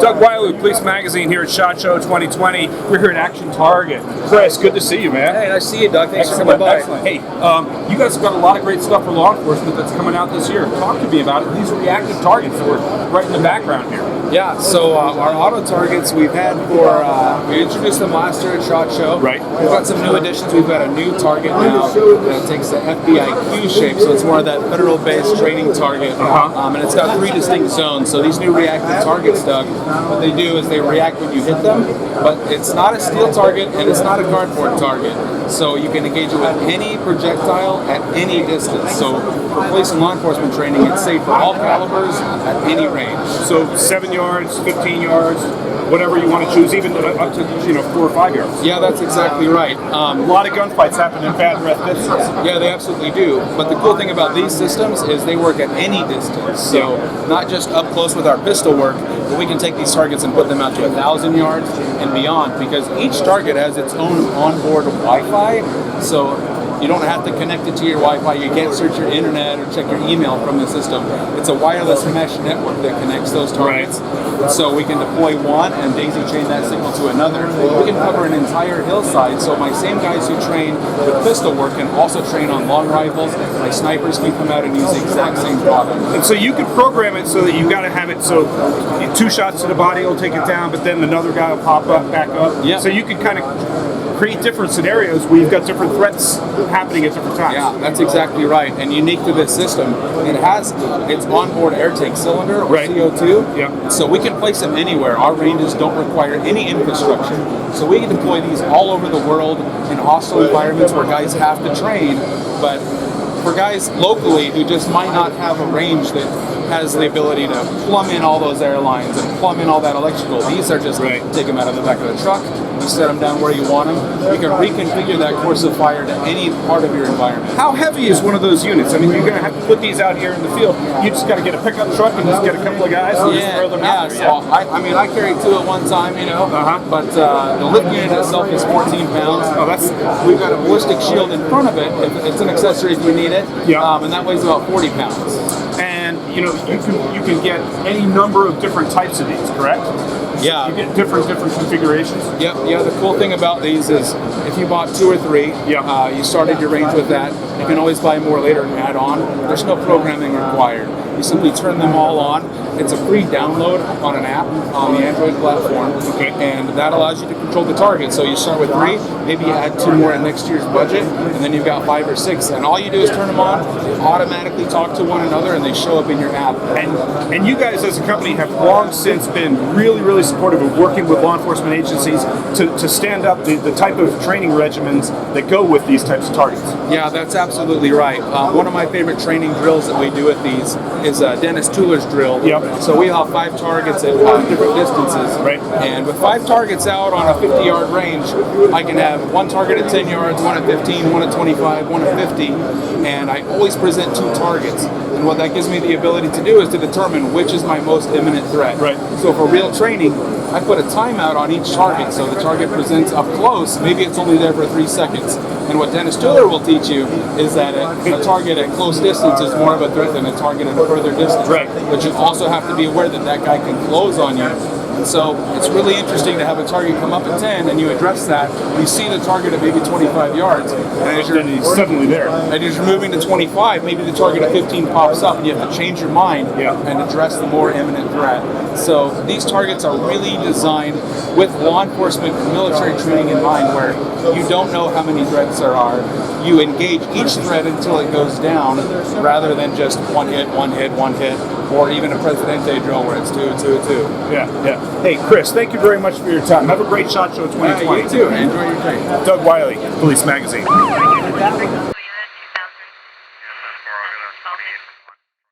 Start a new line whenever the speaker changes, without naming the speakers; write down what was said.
Doug Wyllie, Police Magazine here at SHOT Show 2020. We're here at Action Target. Chris, good to see you, man.
Hey, nice to see you, Doug. Thanks
Excellent,
for coming by.
excellent. Hey, you guys have got a lot of great stuff for law enforcement that's coming out this year. Talk to me about it. These are reactive targets that were right in the background here.
Yeah, so our auto targets we've had we introduced them last year at SHOT Show.
Right.
We've got some new additions. We've got a new target now that takes the FBIQ shape, so it's more of that federal-based training target. And it's got 3 distinct zones. So these new reactive targets, Doug, what they do is they react when you hit them, but it's not a steel target and it's not a cardboard target. So you can engage it with any projectile at any distance. So for police and law enforcement training, it's safe for all calibers at any range.
So 7 yards, 15 yards, whatever you want to choose, even up to 4 or 5 yards.
Yeah, that's exactly right.
A lot of gunfights happen in bad breath distance.
Yeah, they absolutely do. But the cool thing about these systems is they work at any distance. So not just up close with our pistol work, but we can take these targets and put them out to 1,000 yards and beyond, because each target has its own onboard Wi-Fi. So you don't have to connect it to your Wi-Fi. You can't search your internet or check your email from the system. It's a wireless mesh network that connects those targets. Right. So we can deploy one and daisy chain that signal to another. We can cover an entire hillside. So my same guys who train with pistol work can also train on long rifles. My snipers can come out and use the exact same product.
And so you can program it so that you got to have it so 2 shots to the body will take it down, but then another guy will pop up, back up.
Yeah.
So you can kind of create different scenarios where you've got different threats happening at different times.
Yeah, that's exactly right. And unique to this system, it has its onboard air tank cylinder, or CO2.
Yeah.
So we can place them anywhere. Our ranges don't require any infrastructure. So we can deploy these all over the world in hostile environments where guys have to train. But for guys locally who just might not have a range that has the ability to plumb in all those air lines and plumb in all that electrical, these are just take them out of the back of the truck. You set them down where you want them. You can reconfigure that course of fire to any part of your environment.
How heavy is one of those units? I mean, you're going to have to put these out here in the field. You just got to get a pickup truck and just get a couple of guys and just throw them out there.
So I mean, I carried 2 at one time, but the lift unit itself is 14 pounds.
Oh, that's...
We've got a ballistic shield in front of it. It's an accessory if we need it.
Yeah.
And that weighs about 40 pounds.
And you can get any number of different types of these, correct?
Yeah.
You get different configurations.
Yep. Yeah. The cool thing about these is if you bought 2 or 3, you started your range with that. You can always buy more later and add on. There's no programming required. You simply turn them all on. It's a free download on an app on the Android platform, and that allows you to control the target. So you start with 3, maybe you add 2 more in next year's budget, and then you've got 5 or 6. And all you do is turn them on, automatically talk to one another, and they show up in your app.
And you guys as a company have long since been really, really supportive of working with law enforcement agencies to stand up the type of training regimens that go with these types of targets.
Yeah, that's absolutely right. One of my favorite training drills that we do with these is Dennis Tooler's drill.
Yep.
So we have 5 targets at different distances.
Right.
And with 5 targets out on a 50-yard range, I can have 1 target at 10 yards, 1 at 15, 1 at 25, 1 at 50, and I always present 2 targets. And what that gives me the ability to do is to determine which is my most imminent threat.
Right.
So for real training, I put a timeout on each target, so the target presents up close. Maybe it's only there for 3 seconds. And what Dennis Tooler will teach you is that a target at close distance is more of a threat than a target at a further distance.
Right.
But you also have to be aware that that guy can close on you. And so it's really interesting to have a target come up at 10 and you address that. You see the target at maybe 25 yards. And as
Then he's suddenly there.
And as you're moving to 25, maybe the target at 15 pops up and you have to change your mind and address the more imminent threat. So these targets are really designed with law enforcement and military training in mind, where you don't know how many threats there are. You engage each threat until it goes down, rather than just one hit, or even a Presidente drill where it's 2, 2, 2.
Yeah. Hey, Chris, thank you very much for your time. Have a great SHOT Show 2020.
You too. Enjoy your day.
Doug Wyllie, Police Magazine.